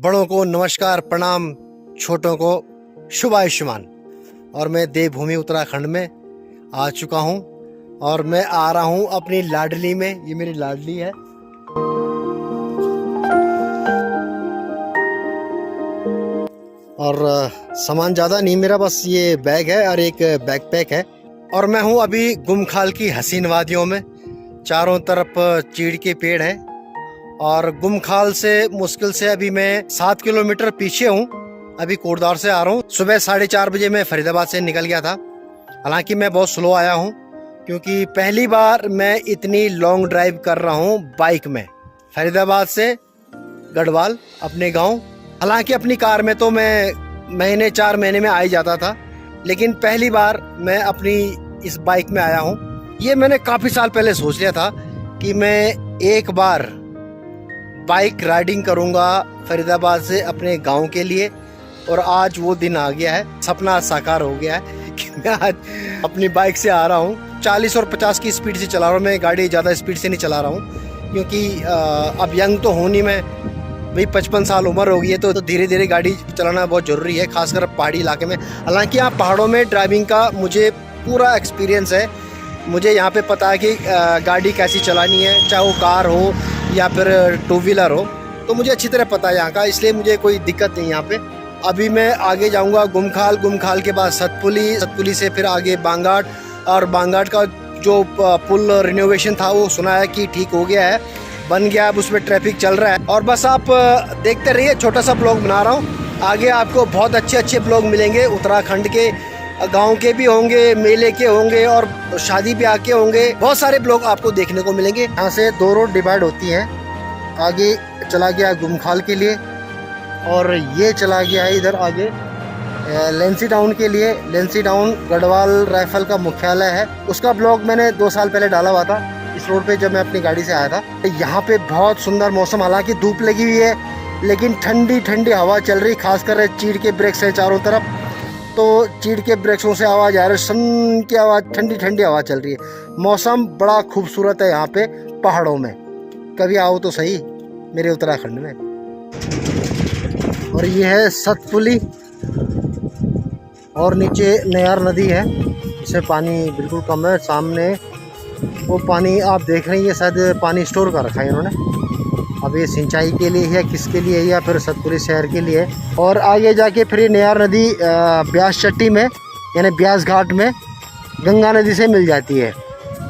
बड़ों को नमस्कार प्रणाम, छोटों को शुभ आयुष्मान। और मैं देवभूमि उत्तराखंड में आ चुका हूँ और मैं आ रहा हूँ अपनी लाडली में। ये मेरी लाडली है। और सामान ज़्यादा नहीं मेरा, बस ये बैग है और एक बैकपैक है। और मैं हूँ अभी गुमखाल की हसीन वादियों में। चारों तरफ चीड़ के पेड़ हैं और गुमखाल से मुश्किल से अभी मैं 7 किलोमीटर पीछे हूँ। अभी कोटद्वार से आ रहा हूँ। सुबह 4:30 बजे मैं फरीदाबाद से निकल गया था। हालांकि मैं बहुत स्लो आया हूँ क्योंकि पहली बार मैं इतनी लॉन्ग ड्राइव कर रहा हूँ बाइक में, फरीदाबाद से गढ़वाल अपने गांव। हालांकि अपनी कार में तो मैं 4 महीने में आ ही जाता था, लेकिन पहली बार मैं अपनी इस बाइक में आया हूँ। ये मैंने काफ़ी साल पहले सोच लिया था कि मैं एक बार बाइक राइडिंग करूँगा फरीदाबाद से अपने गांव के लिए, और आज वो दिन आ गया है। सपना साकार हो गया है कि मैं आज अपनी बाइक से आ रहा हूँ। 40 और 50 की स्पीड से चला रहा हूँ मैं गाड़ी, ज़्यादा स्पीड से नहीं चला रहा हूँ क्योंकि अब यंग तो हूँ नहीं मैं, भाई 55 साल उम्र हो गई है, तो धीरे धीरे गाड़ी चलाना बहुत ज़रूरी है, खासकर पहाड़ी इलाके में। हालांकि यहाँ पहाड़ों में ड्राइविंग का मुझे पूरा एक्सपीरियंस है। मुझे यहाँ पे पता है कि गाड़ी कैसी चलानी है, चाहे वो कार हो या फिर 2 व्हीलर हो, तो मुझे अच्छी तरह पता है यहाँ का, इसलिए मुझे कोई दिक्कत नहीं यहाँ पे। अभी मैं आगे जाऊँगा गुमखाल, गुमखाल के बाद सतपुली, सतपुली से फिर आगे बांगाट, और बांगाट का जो पुल रिनोवेशन था वो सुना है कि ठीक हो गया है, बन गया, अब उसमें ट्रैफिक चल रहा है। और बस आप देखते रहिए, छोटा सा ब्लॉग बना रहा हूँ। आगे आपको बहुत अच्छे ब्लॉग मिलेंगे। उत्तराखंड के गांव के भी होंगे, मेले के होंगे और शादी ब्याह के होंगे, बहुत सारे ब्लॉग आपको देखने को मिलेंगे। यहाँ से 2 रोड डिवाइड होती हैं। आगे चला गया गुमखाल के लिए और ये चला गया है इधर आगे लेंसी टाउन के लिए। लेंसी टाउन गढ़वाल राइफल का मुख्यालय है। उसका ब्लॉग मैंने 2 साल पहले डाला हुआ था इस रोड पे, जब मैं अपनी गाड़ी से आया था। यहाँ पे बहुत सुंदर मौसम, हालांकि धूप लगी हुई है लेकिन ठंडी ठंडी हवा चल रही, खासकर चीड़ के वृक्ष है चारों तरफ, तो चीड़ के वृक्षों से आवाज़ आ रही है, सन की आवाज़, ठंडी ठंडी हवा चल रही है। मौसम बड़ा खूबसूरत है यहाँ पे पहाड़ों में। कभी आओ तो सही मेरे उत्तराखंड में। और ये है सतपुली और नीचे नयार नदी है, इसमें पानी बिल्कुल कम है। सामने वो पानी आप देख रहे हैं, ये शायद पानी स्टोर कर रखा है इन्होंने। अब ये सिंचाई के लिए है, किसके लिए है, या फिर सतपुली शहर के लिए। और आगे जाके फिर नयार नदी ब्यास चट्टी में यानी ब्यास घाट में गंगा नदी से मिल जाती है।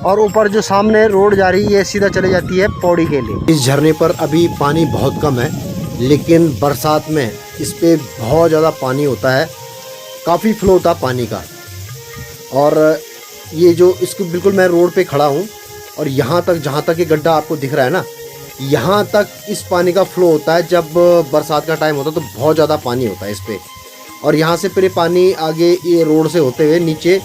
और ऊपर जो सामने रोड जा रही है ये सीधा चले जाती है पौड़ी के लिए। इस झरने पर अभी पानी बहुत कम है, लेकिन बरसात में इस पे बहुत ज़्यादा पानी होता है, काफ़ी फ्लो होता है पानी का। और ये जो इसको बिल्कुल मैं रोड पे खड़ा हूँ और यहाँ तक, जहाँ तक ये गड्ढा आपको दिख रहा है ना, यहाँ तक इस पानी का फ्लो होता है। जब बरसात का टाइम होता है तो बहुत ज़्यादा पानी होता है इस पे। और यहाँ से फिर पानी आगे ये रोड से होते हुए नीचे,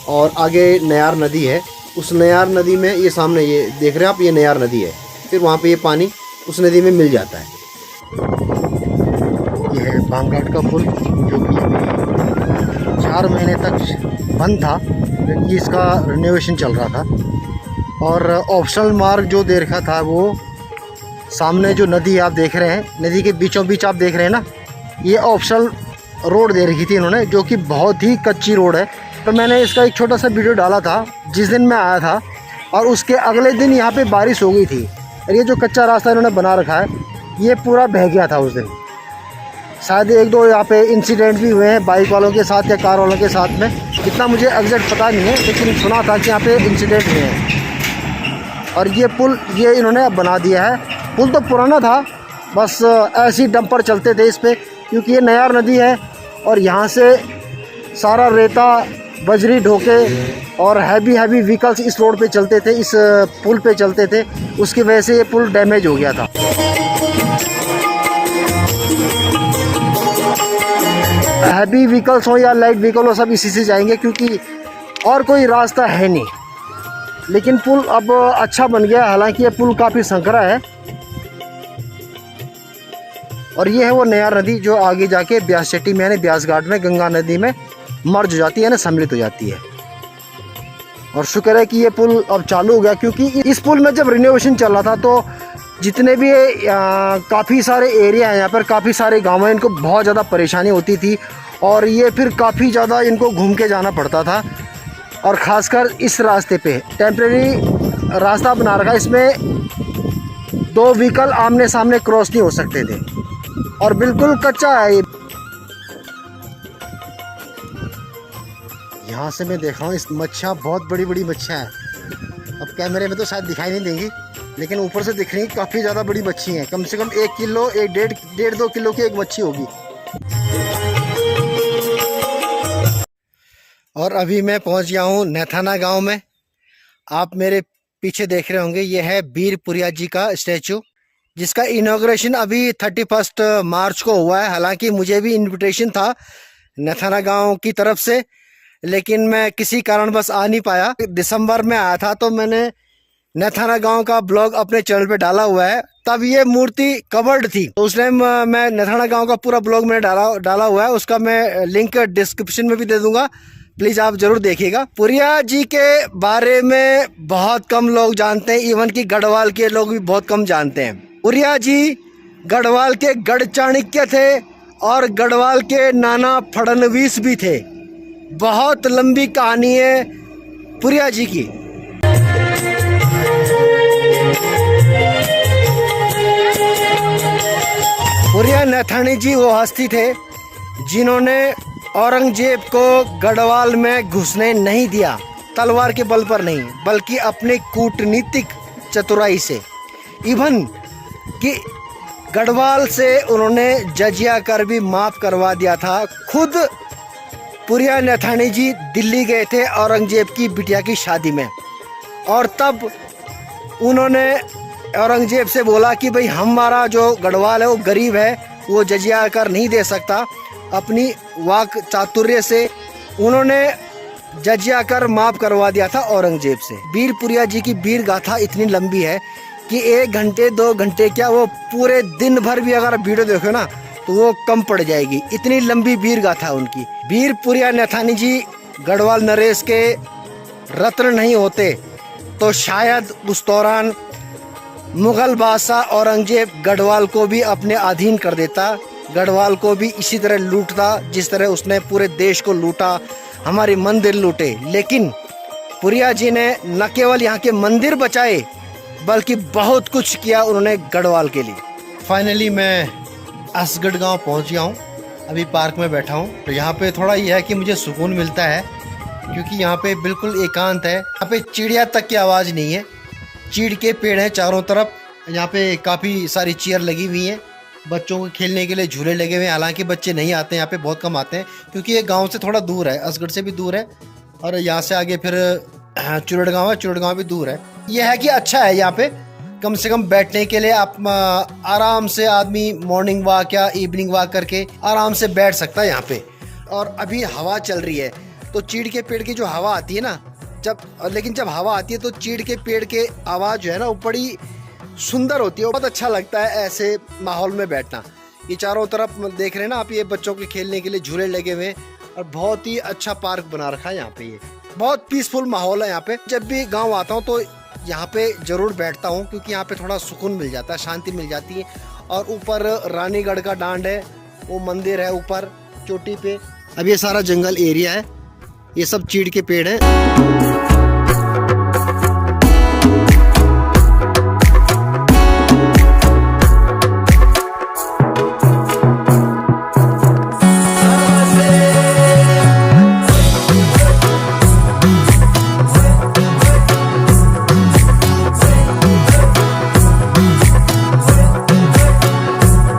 और आगे नयार नदी है। उस नयार नदी में ये सामने ये देख रहे हैं आप, ये नयार नदी है। फिर वहाँ पे ये पानी उस नदी में मिल जाता है। ये है बांगाट का पुल, जो कि 4 महीने तक बंद था क्योंकि इसका रिनोवेशन चल रहा था। और ऑप्शनल मार्ग जो दे रखा था वो सामने जो नदी आप देख रहे हैं, नदी के बीचों बीच आप देख रहे हैं ना, ये ऑप्शनल रोड दे रखी थी इन्होंने, जो कि बहुत ही कच्ची रोड है। तो मैंने इसका एक छोटा सा वीडियो डाला था जिस दिन मैं आया था, और उसके अगले दिन यहाँ पे बारिश हो गई थी और ये जो कच्चा रास्ता इन्होंने बना रखा है ये पूरा बह गया था उस दिन। शायद 1-2 यहाँ पे इंसिडेंट भी हुए हैं बाइक वालों के साथ या कार वालों के साथ में, इतना मुझे एग्जैक्ट पता नहीं है, लेकिन सुना था कि यहाँ पे इंसिडेंट हुए हैं। और ये पुल ये इन्होंने बना दिया है। पुल तो पुराना था, बस ऐसे ही डंपर चलते थे इस पर, क्योंकि ये नयार नदी है और यहाँ से सारा रेता, बजरी, ढोके और हैवी व्हीकल्स इस रोड पे चलते थे, इस पुल पे चलते थे। उसकी वजह से ये पुल डैमेज हो गया था। हैवी व्हीकल्स हो या लाइट व्हीकल हो, सब इसी से जाएंगे क्योंकि और कोई रास्ता है नहीं। लेकिन पुल अब अच्छा बन गया, हालांकि ये पुल काफ़ी संकरा है। और ये है वो नयार नदी जो आगे जाके ब्यास चट्टी में यानी ब्यास घाट में गंगा नदी में मर्ज हो जाती है, यानी सम्मिलित हो जाती है। और शुक्र है कि ये पुल अब चालू हो गया, क्योंकि इस पुल में जब रिनोवेशन चल रहा था तो जितने भी काफ़ी सारे एरिया हैं यहाँ पर, काफ़ी सारे गाँव हैं, इनको बहुत ज़्यादा परेशानी होती थी और ये फिर काफ़ी ज़्यादा इनको घूम के जाना पड़ता था। और ख़ासकर इस रास्ते पे टेम्प्रेरी रास्ता बना रखा, इसमें 2 व्हीकल आमने सामने क्रॉस नहीं हो सकते थे और बिल्कुल कच्चा है ये। यहाँ से मैं देख रहा हूँ इस मच्छियाँ बहुत बड़ी बड़ी मच्छियाँ हैं। अब कैमरे में तो शायद दिखाई नहीं देंगी, लेकिन ऊपर से दिख रही है काफ़ी ज़्यादा बड़ी मच्छी हैं। कम से कम 1 किलो, 1.5-2 किलो की एक मच्छी होगी। और अभी मैं पहुंच गया हूं नैथाना गांव में। आप मेरे पीछे देख रहे होंगे, ये है वीर पुरिया जी का स्टैचू, जिसका इनॉग्रेशन अभी 31 मार्च को हुआ है। हालांकि मुझे भी इनविटेशन था नैथाना गांव की तरफ से, लेकिन मैं किसी कारणवश आ नहीं पाया। दिसंबर में आया था तो मैंने नैथाना गांव का ब्लॉग अपने चैनल पे डाला हुआ है। तब ये मूर्ति कवर्ड थी, तो उस टाइम मैं नैथाना गांव का पूरा ब्लॉग मैंने डाला हुआ है। उसका मैं लिंक डिस्क्रिप्शन में भी दे दूंगा, प्लीज़ आप ज़रूर देखिएगा। पुरिया जी के बारे में बहुत कम लोग जानते हैं, इवन कि गढ़वाल के लोग भी बहुत कम जानते हैं। पुरिया जी गढ़वाल के गढ़ चाणक्य थे और गढ़वाल के नाना फडणवीस भी थे। बहुत लंबी कहानी है पुरिया जी की। पुरिया नैथानी जी वो हस्ती थे जिन्होंने औरंगजेब को गढ़वाल में घुसने नहीं दिया, तलवार के बल पर नहीं, बल्कि अपने कूटनीतिक चतुराई से। इवन कि गढ़वाल से उन्होंने जजिया कर भी माफ़ करवा दिया था। खुद पुरिया नैथानी जी दिल्ली गए थे औरंगजेब की बिटिया की शादी में, और तब उन्होंने औरंगजेब से बोला कि भाई हमारा जो गढ़वाल है वो गरीब है, वो जजिया कर नहीं दे सकता। अपनी वाक चातुर्य से उन्होंने जजिया कर माफ़ करवा दिया था औरंगजेब से। वीर पुरिया जी की वीर गाथा इतनी लंबी है कि 1 घंटे 2 घंटे क्या, वो पूरे दिन भर भी अगर वीडियो देखो ना तो वो कम पड़ जाएगी, इतनी लंबी वीर गाथा उनकी। वीर पुरिया नैथानी जी गढ़वाल नरेश के रत्न नहीं होते तो शायद उस दौरान मुगल बादशाह औरंगजेब गढ़वाल को भी अपने अधीन कर देता, गढ़वाल को भी इसी तरह लूटता जिस तरह उसने पूरे देश को लूटा, हमारे मंदिर लूटे। लेकिन पुरिया जी ने न केवल यहाँ के मंदिर बचाए बल्कि बहुत कुछ किया उन्होंने गढ़वाल के लिए। फाइनली मैं असगढ़ गांव पहुँच गया हूँ। अभी पार्क में बैठा हूँ। तो यहाँ पे थोड़ा यह है कि मुझे सुकून मिलता है, क्योंकि यहाँ पे बिल्कुल एकांत है। यहाँ पे चिड़िया तक की आवाज़ नहीं है। चीड़ के पेड़ हैं चारों तरफ। यहाँ पे काफ़ी सारी चेयर लगी हुई हैं, बच्चों को खेलने के लिए झूले लगे हुए हैं। हालांकि बच्चे नहीं आते हैं यहाँ पे, बहुत कम आते हैं, क्योंकि ये गांव से थोड़ा दूर है, असगढ़ से भी दूर है, और यहाँ से आगे फिर चुरड़गांव है, चुरड़गांव भी दूर है। यह है कि अच्छा है यहाँ पे, कम से कम बैठने के लिए आप आराम से आदमी मॉर्निंग वॉक या इवनिंग वॉक करके आराम से बैठ सकता है यहाँ पे। और अभी हवा चल रही है, तो चीड़ के पेड़ की जो हवा आती है ना, जब हवा आती है तो चीड़ के पेड़ के आवाज़ जो है ना वो बड़ी सुंदर होती है। बहुत अच्छा लगता है ऐसे माहौल में बैठना। ये चारों तरफ देख रहे हैं ना आप, ये बच्चों के खेलने के लिए झूले लगे हुए हैं और बहुत ही अच्छा पार्क बना रखा है यहाँ पे। ये बहुत पीसफुल माहौल है यहाँ पे। जब भी गांव आता हूँ तो यहाँ पे ज़रूर बैठता हूँ, क्योंकि यहाँ पे थोड़ा सुकून मिल जाता है, शांति मिल जाती है। और ऊपर रानीगढ़ का डांड है, वो मंदिर है ऊपर चोटी पे। अब ये सारा जंगल एरिया है, ये सब चीड़ के पेड़ हैं।